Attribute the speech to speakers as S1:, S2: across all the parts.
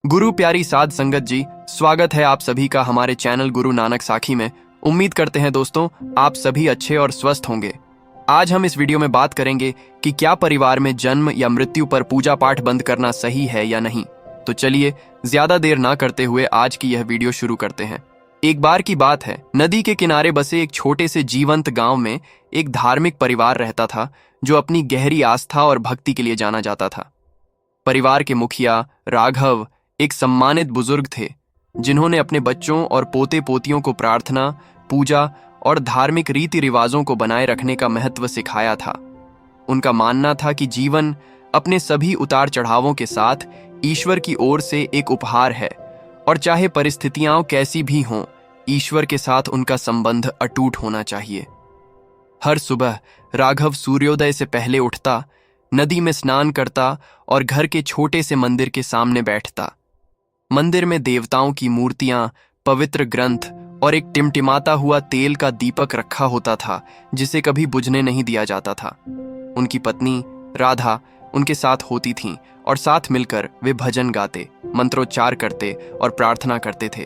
S1: गुरु प्यारी साध संगत जी, स्वागत है आप सभी का हमारे चैनल गुरु नानक साखी में। उम्मीद करते हैं दोस्तों आप सभी अच्छे और स्वस्थ होंगे। आज हम इस वीडियो में बात करेंगे कि क्या परिवार में जन्म या मृत्यु पर पूजा पाठ बंद करना सही है या नहीं। तो चलिए ज्यादा देर ना करते हुए आज की यह वीडियो शुरू करते हैं। एक बार की बात है, नदी के किनारे बसे एक छोटे से जीवंत गांव में एक धार्मिक परिवार रहता था जो अपनी गहरी आस्था और भक्ति के लिए जाना जाता था। परिवार के मुखिया राघव एक सम्मानित बुजुर्ग थे जिन्होंने अपने बच्चों और पोते पोतियों को प्रार्थना, पूजा और धार्मिक रीति रिवाजों को बनाए रखने का महत्व सिखाया था। उनका मानना था कि जीवन अपने सभी उतार चढ़ावों के साथ ईश्वर की ओर से एक उपहार है और चाहे परिस्थितियां कैसी भी हों, ईश्वर के साथ उनका संबंध अटूट होना चाहिए। हर सुबह राघव सूर्योदय से पहले उठता, नदी में स्नान करता और घर के छोटे से मंदिर के सामने बैठता। मंदिर में देवताओं की मूर्तियां, पवित्र ग्रंथ और एक टिमटिमाता हुआ तेल का दीपक रखा होता था जिसे कभी बुझने नहीं दिया जाता था। उनकी पत्नी राधा उनके साथ होती थीं और साथ मिलकर वे भजन गाते, मंत्रोच्चार करते और प्रार्थना करते थे।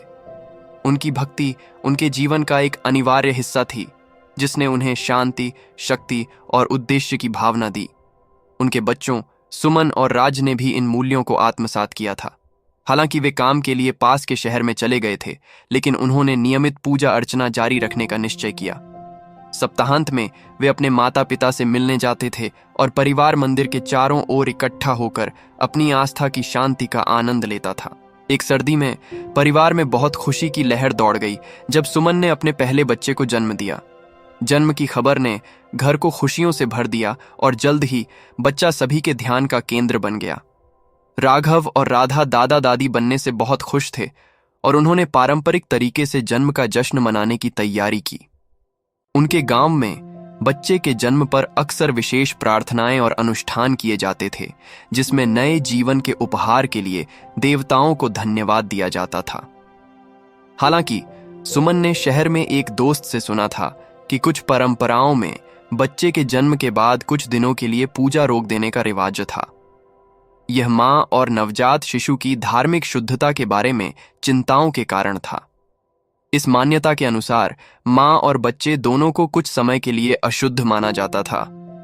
S1: उनकी भक्ति उनके जीवन का एक अनिवार्य हिस्सा थी जिसने उन्हें शांति, शक्ति और उद्देश्य की भावना दी। उनके बच्चों सुमन और राज ने भी इन मूल्यों को आत्मसात किया था। हालांकि वे काम के लिए पास के शहर में चले गए थे, लेकिन उन्होंने नियमित पूजा अर्चना जारी रखने का निश्चय किया। सप्ताहांत में वे अपने माता पिता से मिलने जाते थे और परिवार मंदिर के चारों ओर इकट्ठा होकर अपनी आस्था की शांति का आनंद लेता था। एक सर्दी में परिवार में बहुत खुशी की लहर दौड़ गई जब सुमन ने अपने पहले बच्चे को जन्म दिया। जन्म की खबर ने घर को खुशियों से भर दिया और जल्द ही बच्चा सभी के ध्यान का केंद्र बन गया। राघव और राधा दादा दादी बनने से बहुत खुश थे और उन्होंने पारंपरिक तरीके से जन्म का जश्न मनाने की तैयारी की। उनके गांव में बच्चे के जन्म पर अक्सर विशेष प्रार्थनाएं और अनुष्ठान किए जाते थे जिसमें नए जीवन के उपहार के लिए देवताओं को धन्यवाद दिया जाता था। हालांकि सुमन ने शहर में एक दोस्त से सुना था कि कुछ परंपराओं में बच्चे के जन्म के बाद कुछ दिनों के लिए पूजा रोक देने का रिवाज था। यह मां और नवजात शिशु की धार्मिक शुद्धता के बारे में चिंताओं के कारण था। इस मान्यता के अनुसार मां और बच्चे दोनों को कुछ समय के लिए अशुद्ध माना जाता था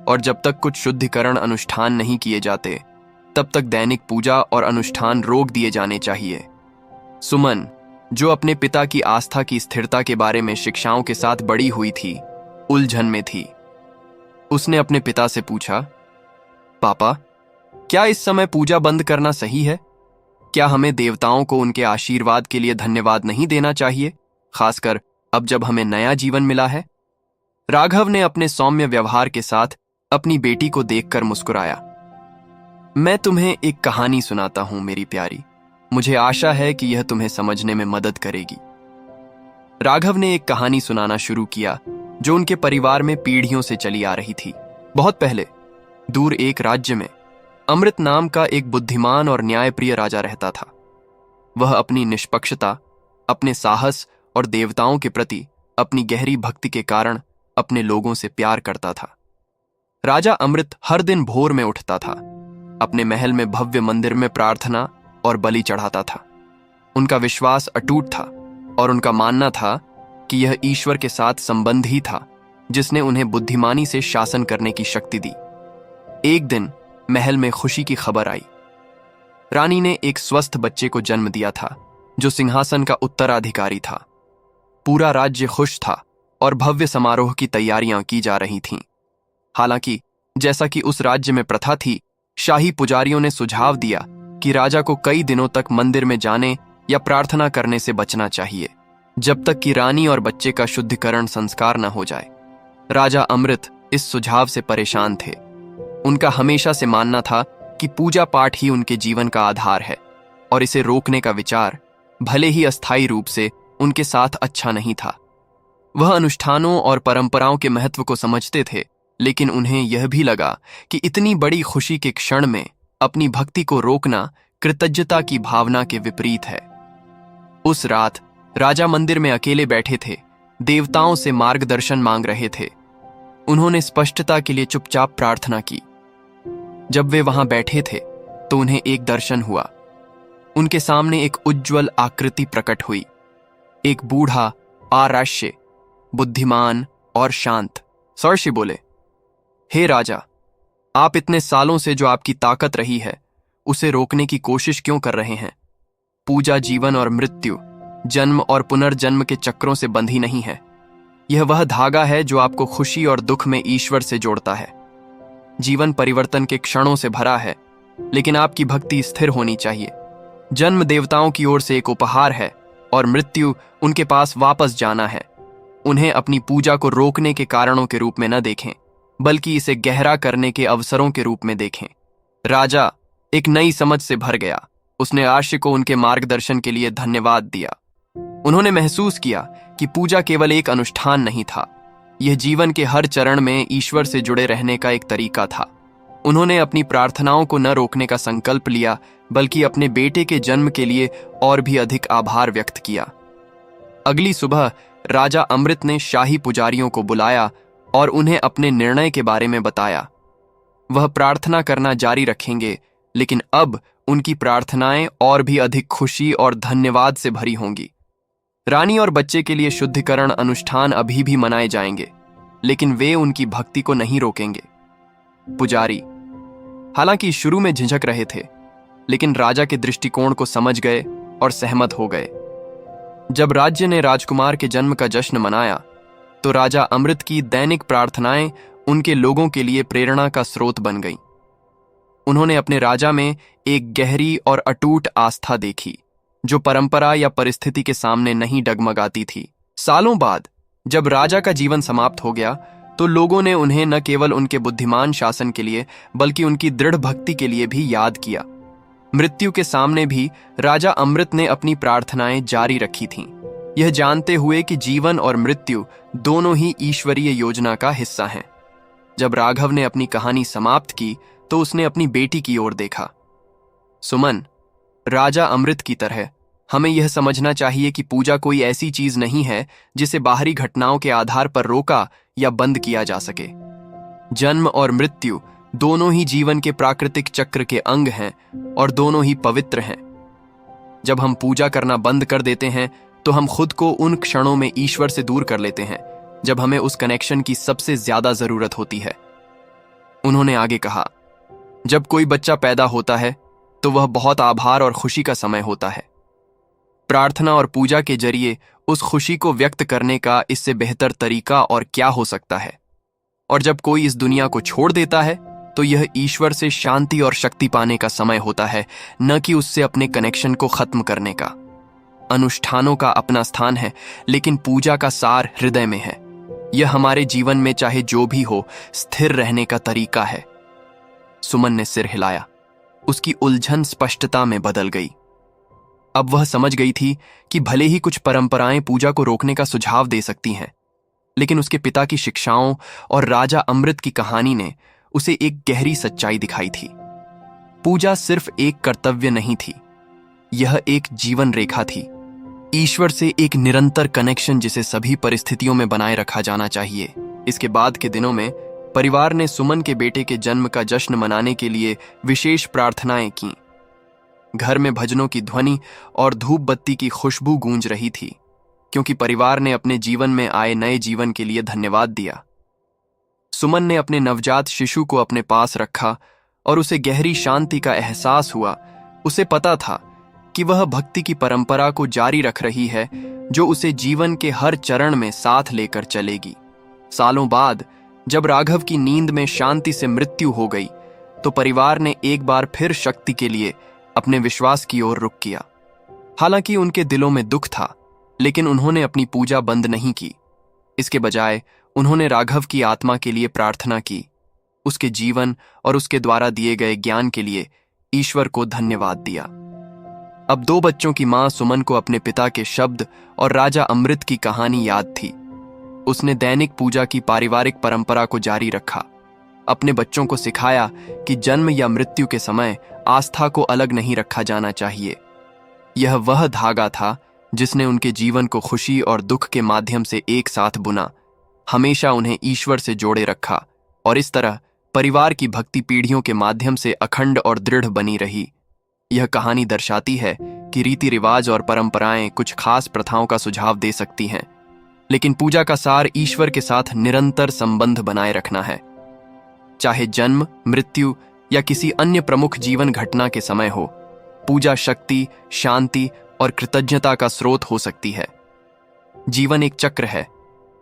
S1: और जब तक कुछ शुद्धिकरण अनुष्ठान नहीं किए जाते तब तक दैनिक पूजा और अनुष्ठान रोक दिए जाने चाहिए। सुमन, जो अपने पिता की आस्था की स्थिरता के बारे में शिक्षाओं के साथ बड़ी हुई थी, उलझन में थी। उसने अपने पिता से पूछा, पापा, क्या इस समय पूजा बंद करना सही है? क्या हमें देवताओं को उनके आशीर्वाद के लिए धन्यवाद नहीं देना चाहिए, खासकर अब जब हमें नया जीवन मिला है? राघव ने अपने सौम्य व्यवहार के साथ अपनी बेटी को देखकर मुस्कुराया। मैं तुम्हें एक कहानी सुनाता हूं मेरी प्यारी। मुझे आशा है कि यह तुम्हें समझने में मदद करेगी। राघव ने एक कहानी सुनाना शुरू किया जो उनके परिवार में पीढ़ियों से चली आ रही थी। बहुत पहले दूर एक राज्य में अमृत नाम का एक बुद्धिमान और न्यायप्रिय राजा रहता था। वह अपनी निष्पक्षता, अपने साहस और देवताओं के प्रति अपनी गहरी भक्ति के कारण अपने लोगों से प्यार करता था। राजा अमृत हर दिन भोर में उठता था, अपने महल में भव्य मंदिर में प्रार्थना और बलि चढ़ाता था। उनका विश्वास अटूट था और उनका मानना था कि यह ईश्वर के साथ संबंध ही था जिसने उन्हें बुद्धिमानी से शासन करने की शक्ति दी। एक दिन महल में खुशी की खबर आई। रानी ने एक स्वस्थ बच्चे को जन्म दिया था जो सिंहासन का उत्तराधिकारी था। पूरा राज्य खुश था और भव्य समारोह की तैयारियां की जा रही थीं। हालांकि जैसा कि उस राज्य में प्रथा थी, शाही पुजारियों ने सुझाव दिया कि राजा को कई दिनों तक मंदिर में जाने या प्रार्थना करने से बचना चाहिए जब तक कि रानी और बच्चे का शुद्धिकरण संस्कार न हो जाए। राजा अमृत इस सुझाव से परेशान थे। उनका हमेशा से मानना था कि पूजा पाठ ही उनके जीवन का आधार है और इसे रोकने का विचार, भले ही अस्थायी रूप से, उनके साथ अच्छा नहीं था। वह अनुष्ठानों और परंपराओं के महत्व को समझते थे, लेकिन उन्हें यह भी लगा कि इतनी बड़ी खुशी के क्षण में अपनी भक्ति को रोकना कृतज्ञता की भावना के विपरीत है। उस रात राजा मंदिर में अकेले बैठे थे, देवताओं से मार्गदर्शन मांग रहे थे। उन्होंने स्पष्टता के लिए चुपचाप प्रार्थना की। जब वे वहां बैठे थे तो उन्हें एक दर्शन हुआ। उनके सामने एक उज्ज्वल आकृति प्रकट हुई। एक बूढ़ा, आराश्य, बुद्धिमान और शांत सर्षि बोले, हे राजा, आप इतने सालों से जो आपकी ताकत रही है उसे रोकने की कोशिश क्यों कर रहे हैं? पूजा जीवन और मृत्यु, जन्म और पुनर्जन्म के चक्रों से बंधी नहीं है। यह वह धागा है जो आपको खुशी और दुख में ईश्वर से जोड़ता है। जीवन परिवर्तन के क्षणों से भरा है, लेकिन आपकी भक्ति स्थिर होनी चाहिए। जन्म देवताओं की ओर से एक उपहार है और मृत्यु उनके पास वापस जाना है। उन्हें अपनी पूजा को रोकने के कारणों के रूप में न देखें, बल्कि इसे गहरा करने के अवसरों के रूप में देखें। राजा एक नई समझ से भर गया। उसने आर्य को उनके मार्गदर्शन के लिए धन्यवाद दिया। उन्होंने महसूस किया कि पूजा केवल एक अनुष्ठान नहीं था, यह जीवन के हर चरण में ईश्वर से जुड़े रहने का एक तरीका था। उन्होंने अपनी प्रार्थनाओं को न रोकने का संकल्प लिया, बल्कि अपने बेटे के जन्म के लिए और भी अधिक आभार व्यक्त किया। अगली सुबह राजा अमृत ने शाही पुजारियों को बुलाया और उन्हें अपने निर्णय के बारे में बताया। वह प्रार्थना करना जारी रखेंगे, लेकिन अब उनकी प्रार्थनाएं और भी अधिक खुशी और धन्यवाद से भरी होंगी। रानी और बच्चे के लिए शुद्धिकरण अनुष्ठान अभी भी मनाए जाएंगे, लेकिन वे उनकी भक्ति को नहीं रोकेंगे। पुजारी हालांकि शुरू में झिझक रहे थे, लेकिन राजा के दृष्टिकोण को समझ गए और सहमत हो गए। जब राज्य ने राजकुमार के जन्म का जश्न मनाया, तो राजा अमृत की दैनिक प्रार्थनाएं उनके लोगों के लिए प्रेरणा का स्रोत बन गईं। उन्होंने अपने राजा में एक गहरी और अटूट आस्था देखी, जो परंपरा या परिस्थिति के सामने नहीं डगमगाती थी। सालों बाद जब राजा का जीवन समाप्त हो गया, तो लोगों ने उन्हें न केवल उनके बुद्धिमान शासन के लिए, बल्कि उनकी दृढ़ भक्ति के लिए भी याद किया। मृत्यु के सामने भी राजा अमृत ने अपनी प्रार्थनाएं जारी रखी थीं, यह जानते हुए कि जीवन और मृत्यु दोनों ही ईश्वरीय योजना का हिस्सा हैं। जब राघव ने अपनी कहानी समाप्त की, तो उसने अपनी बेटी की ओर देखा। सुमन, राजा अमृत की तरह हमें यह समझना चाहिए कि पूजा कोई ऐसी चीज नहीं है जिसे बाहरी घटनाओं के आधार पर रोका या बंद किया जा सके। जन्म और मृत्यु दोनों ही जीवन के प्राकृतिक चक्र के अंग हैं और दोनों ही पवित्र हैं। जब हम पूजा करना बंद कर देते हैं, तो हम खुद को उन क्षणों में ईश्वर से दूर कर लेते हैं जब हमें उस कनेक्शन की सबसे ज्यादा जरूरत होती है। उन्होंने आगे कहा, जब कोई बच्चा पैदा होता है तो वह बहुत आभार और खुशी का समय होता है। प्रार्थना और पूजा के जरिए उस खुशी को व्यक्त करने का इससे बेहतर तरीका और क्या हो सकता है। और जब कोई इस दुनिया को छोड़ देता है, तो यह ईश्वर से शांति और शक्ति पाने का समय होता है, न कि उससे अपने कनेक्शन को खत्म करने का। अनुष्ठानों का अपना स्थान है, लेकिन पूजा का सार हृदय में है। यह हमारे जीवन में चाहे जो भी हो, स्थिर रहने का तरीका है। सुमन ने सिर हिलाया। उसकी उलझन स्पष्टता में बदल गई। अब वह समझ गई थी कि भले ही कुछ परंपराएं पूजा को रोकने का सुझाव दे सकती हैं, लेकिन उसके पिता की शिक्षाओं और राजा अमृत की कहानी ने उसे एक गहरी सच्चाई दिखाई थी। पूजा सिर्फ एक कर्तव्य नहीं थी, यह एक जीवन रेखा थी, ईश्वर से एक निरंतर कनेक्शन जिसे सभी परिस्थितियों में बनाए रखा जाना चाहिए। इसके बाद के दिनों में परिवार ने सुमन के बेटे के जन्म का जश्न मनाने के लिए विशेष प्रार्थनाएं की। घर में भजनों की ध्वनि और धूप बत्ती की खुशबू गूंज रही थी, क्योंकि परिवार ने अपने जीवन में आए नए जीवन के लिए धन्यवाद दिया। सुमन ने अपने नवजात शिशु को अपने पास रखा और उसे गहरी शांति का एहसास हुआ। उसे पता था कि वह भक्ति की परंपरा को जारी रख रही है, जो उसे जीवन के हर चरण में साथ लेकर चलेगी। सालों बाद जब राघव की नींद में शांति से मृत्यु हो गई, तो परिवार ने एक बार फिर शक्ति के लिए अपने विश्वास की ओर रुख किया। हालांकि उनके दिलों में दुख था, लेकिन उन्होंने अपनी पूजा बंद नहीं की। इसके बजाय उन्होंने राघव की आत्मा के लिए प्रार्थना की, उसके जीवन और उसके द्वारा दिए गए ज्ञान के लिए ईश्वर को धन्यवाद दिया। अब दो बच्चों की मां सुमन को अपने पिता के शब्द और राजा अमृत की कहानी याद थी। उसने दैनिक पूजा की पारिवारिक परंपरा को जारी रखा, अपने बच्चों को सिखाया कि जन्म या मृत्यु के समय आस्था को अलग नहीं रखा जाना चाहिए। यह वह धागा था जिसने उनके जीवन को खुशी और दुख के माध्यम से एक साथ बुना, हमेशा उन्हें ईश्वर से जोड़े रखा, और इस तरह परिवार की भक्ति पीढ़ियों के माध्यम से अखंड और दृढ़ बनी रही। यह कहानी दर्शाती है कि रीति रिवाज और परंपराएं कुछ खास प्रथाओं का सुझाव दे सकती हैं, लेकिन पूजा का सार ईश्वर के साथ निरंतर संबंध बनाए रखना है। चाहे जन्म, मृत्यु या किसी अन्य प्रमुख जीवन घटना के समय हो, पूजा शक्ति, शांति और कृतज्ञता का स्रोत हो सकती है। जीवन एक चक्र है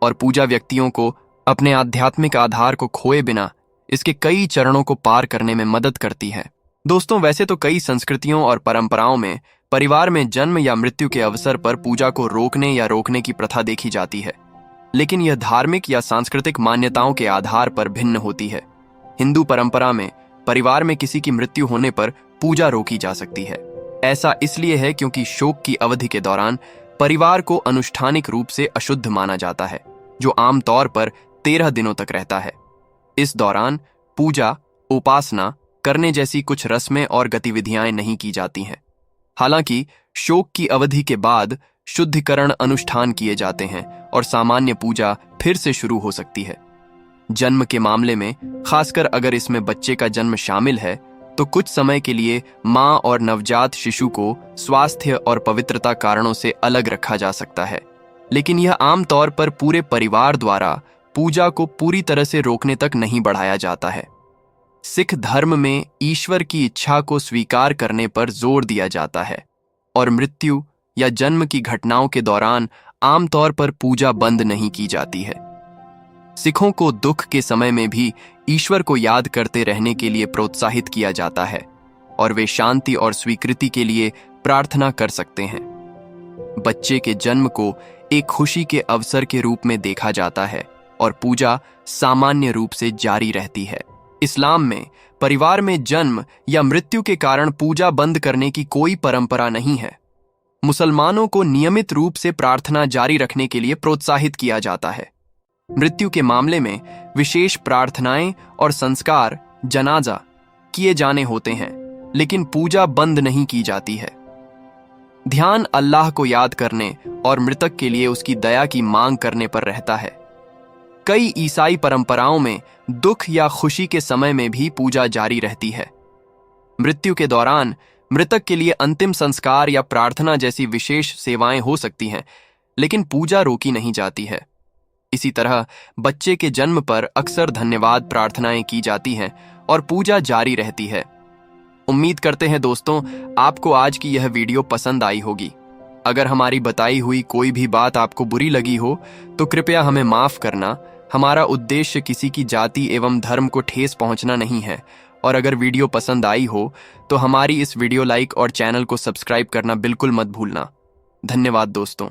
S1: और पूजा व्यक्तियों को अपने आध्यात्मिक आधार को खोए बिना इसके कई चरणों को पार करने में मदद करती है। दोस्तों, वैसे तो कई संस्कृतियों और परंपराओं में परिवार में जन्म या मृत्यु के अवसर पर पूजा को रोकने या रोकने की प्रथा देखी जाती है, लेकिन यह धार्मिक या सांस्कृतिक मान्यताओं के आधार पर भिन्न होती है। हिंदू परंपरा में परिवार में किसी की मृत्यु होने पर पूजा रोकी जा सकती है। ऐसा इसलिए है क्योंकि शोक की अवधि के दौरान परिवार को अनुष्ठानिक रूप से अशुद्ध माना जाता है, जो आमतौर पर 13 दिनों तक रहता है। इस दौरान पूजा, उपासना करने जैसी कुछ रस्में और गतिविधियां नहीं की जाती हैं। हालांकि शोक की अवधि के बाद शुद्धिकरण अनुष्ठान किए जाते हैं और सामान्य पूजा फिर से शुरू हो सकती है। जन्म के मामले में, खासकर अगर इसमें बच्चे का जन्म शामिल है, तो कुछ समय के लिए मां और नवजात शिशु को स्वास्थ्य और पवित्रता कारणों से अलग रखा जा सकता है, लेकिन यह आमतौर पर पूरे परिवार द्वारा पूजा को पूरी तरह से रोकने तक नहीं बढ़ाया जाता है। सिख धर्म में ईश्वर की इच्छा को स्वीकार करने पर जोर दिया जाता है और मृत्यु या जन्म की घटनाओं के दौरान आमतौर पर पूजा बंद नहीं की जाती है। सिखों को दुख के समय में भी ईश्वर को याद करते रहने के लिए प्रोत्साहित किया जाता है और वे शांति और स्वीकृति के लिए प्रार्थना कर सकते हैं। बच्चे के जन्म को एक खुशी के अवसर के रूप में देखा जाता है और पूजा सामान्य रूप से जारी रहती है। इस्लाम में परिवार में जन्म या मृत्यु के कारण पूजा बंद करने की कोई परंपरा नहीं है। मुसलमानों को नियमित रूप से प्रार्थना जारी रखने के लिए प्रोत्साहित किया जाता है। मृत्यु के मामले में विशेष प्रार्थनाएं और संस्कार, जनाजा किए जाने होते हैं, लेकिन पूजा बंद नहीं की जाती है। ध्यान अल्लाह को याद करने और मृतक के लिए उसकी दया की मांग करने पर रहता है। कई ईसाई परंपराओं में दुख या खुशी के समय में भी पूजा जारी रहती है। मृत्यु के दौरान मृतक के लिए अंतिम संस्कार या प्रार्थना जैसी विशेष सेवाएं हो सकती हैं, लेकिन पूजा रोकी नहीं जाती है। इसी तरह बच्चे के जन्म पर अक्सर धन्यवाद प्रार्थनाएं की जाती हैं और पूजा जारी रहती है। उम्मीद करते हैं दोस्तों, आपको आज की यह वीडियो पसंद आई होगी। अगर हमारी बताई हुई कोई भी बात आपको बुरी लगी हो तो कृपया हमें माफ करना। हमारा उद्देश्य किसी की जाति एवं धर्म को ठेस पहुंचना नहीं है। और अगर वीडियो पसंद आई हो तो हमारी इस वीडियो लाइक और चैनल को सब्सक्राइब करना बिल्कुल मत भूलना। धन्यवाद दोस्तों।